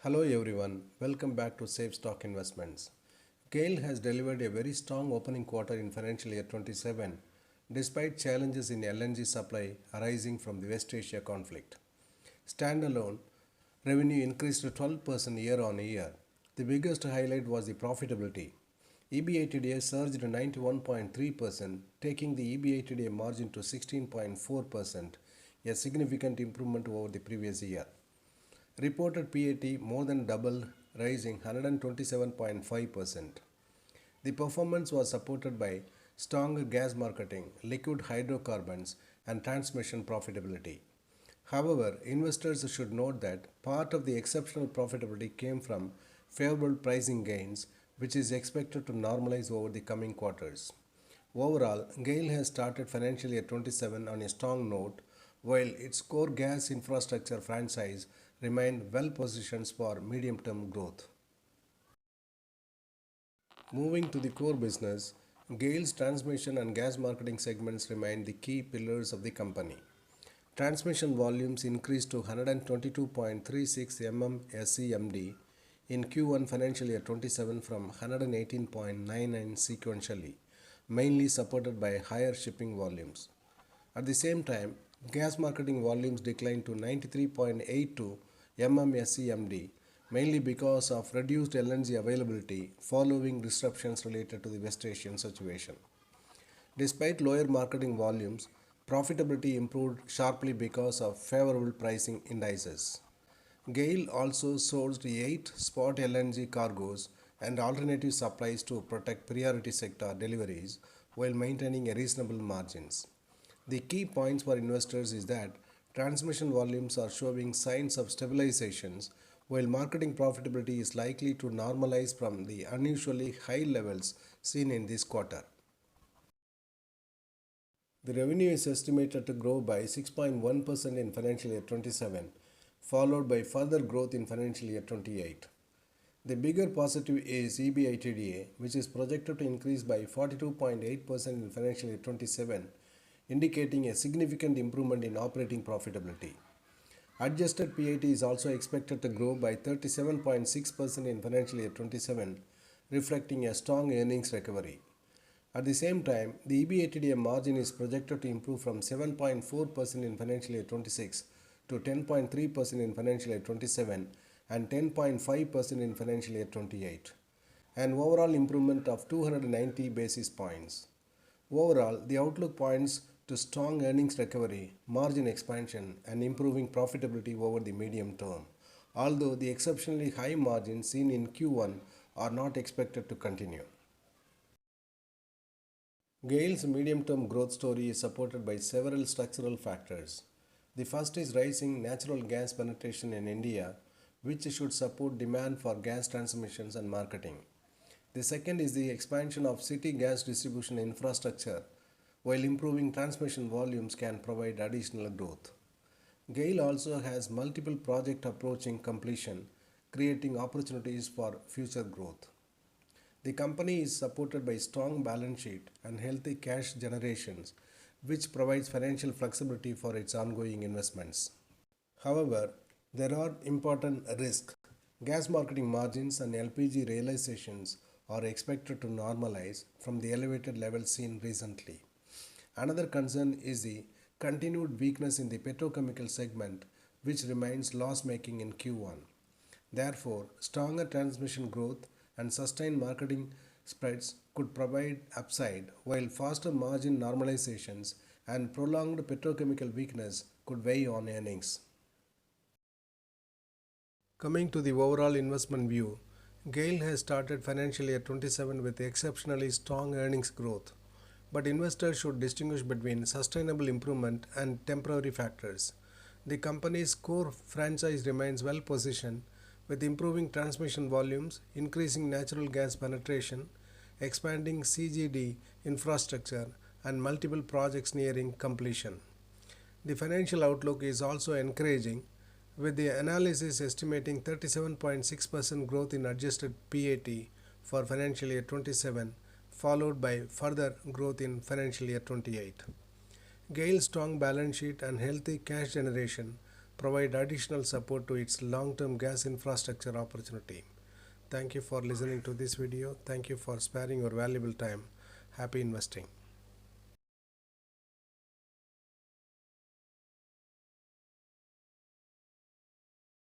Hello everyone, welcome back to Safe Stock Investments. GAIL has delivered a very strong opening quarter in financial year 27 despite challenges in LNG supply arising from the West Asia conflict. Standalone revenue increased to 12% year on year. The biggest highlight was the profitability. EBITDA surged to 91.3%, taking the EBITDA margin to 16.4%, a significant improvement over the previous year. Reported PAT more than doubled, rising 127.5%. The performance was supported by stronger gas marketing, liquid hydrocarbons, and transmission profitability. However, investors should note that part of the exceptional profitability came from favourable pricing gains, which is expected to normalize over the coming quarters. Overall, GAIL has started financial year 27 on a strong note, while its core gas infrastructure franchise remained well positioned for medium term growth. Moving to the core business, GAIL's transmission and gas marketing segments remain the key pillars of the company. Transmission volumes increased to 122.36 mmscmd in Q1 financial year 27 from 118.99 sequentially, mainly supported by higher shipping volumes. At the same time, gas marketing volumes declined to 93.82 mmscmd, mainly because of reduced LNG availability following disruptions related to the West Asian situation. Despite lower marketing volumes, profitability improved sharply because of favorable pricing indices. GAIL also sourced 8 spot LNG cargoes and alternative supplies to protect priority sector deliveries while maintaining a reasonable margins. The key points for investors is that transmission volumes are showing signs of stabilizations, while marketing profitability is likely to normalize from the unusually high levels seen in this quarter. The revenue is estimated to grow by 6.1% in financial year 27, followed by further growth in financial year 28. The bigger positive is EBITDA, which is projected to increase by 42.8% in financial year 27, indicating a significant improvement in operating profitability. Adjusted PAT is also expected to grow by 37.6% in financial year 27, reflecting a strong earnings recovery. At the same time, the EBITDA margin is projected to improve from 7.4% in financial year 26 to 10.3% in financial year 27 and 10.5% in financial year 28, an overall improvement of 290 basis points. Overall, the outlook points to strong earnings recovery, margin expansion, and improving profitability over the medium term, although the exceptionally high margins seen in Q1 are not expected to continue. GAIL's medium term growth story is supported by several structural factors. The first is rising natural gas penetration in India, which should support demand for gas transmissions and marketing. The second is the expansion of city gas distribution infrastructure, while improving transmission volumes can provide additional growth. GAIL also has multiple projects approaching completion, creating opportunities for future growth. The company is supported by strong balance sheet and healthy cash generations, which provides financial flexibility for its ongoing investments. However, there are important risks. Gas marketing margins and LPG realisations are expected to normalize from the elevated levels seen recently. Another concern is the continued weakness in the petrochemical segment, which remains loss-making in Q1. Therefore, stronger transmission growth and sustained marketing spreads could provide upside, while faster margin normalizations and prolonged petrochemical weakness could weigh on earnings. Coming to the overall investment view, GAIL has started financial year 27 with exceptionally strong earnings growth, but investors should distinguish between sustainable improvement and temporary factors. The company's core franchise remains well positioned with improving transmission volumes, increasing natural gas penetration, expanding CGD infrastructure, and multiple projects nearing completion. The financial outlook is also encouraging, with the analysis estimating 37.6% growth in adjusted PAT for financial year 27, followed by further growth in financial year 28. GAIL's strong balance sheet and healthy cash generation provide additional support to its long-term gas infrastructure opportunity. Thank you for listening to this video. Thank you for sparing your valuable time. Happy investing.